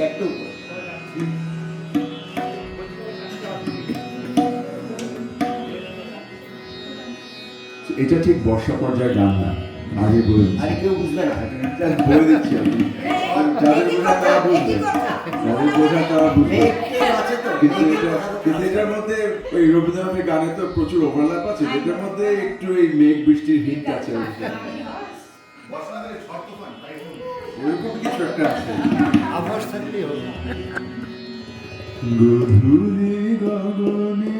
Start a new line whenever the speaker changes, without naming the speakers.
একটু
এটা ঠিক বর্ষা পর্যায়ে গান না, আগে বলে
আরে কেউ বুঝবে না,
বলে দিচ্ছি আমি, যাদের বোঝা তারা বুঝবে, যাদের বোঝা তারা বুঝবে। কিন্তু এটার মধ্যে ওই রবীন্দ্রনাথের গানে তো প্রচুর ওভারল্যাপ আছে, এটার মধ্যে একটু এই মেঘ বৃষ্টির হিন্ট আছে, ওইরকম কিছু একটা আছে।
আভাস থাকলেই হলো।
গধূলি গগনে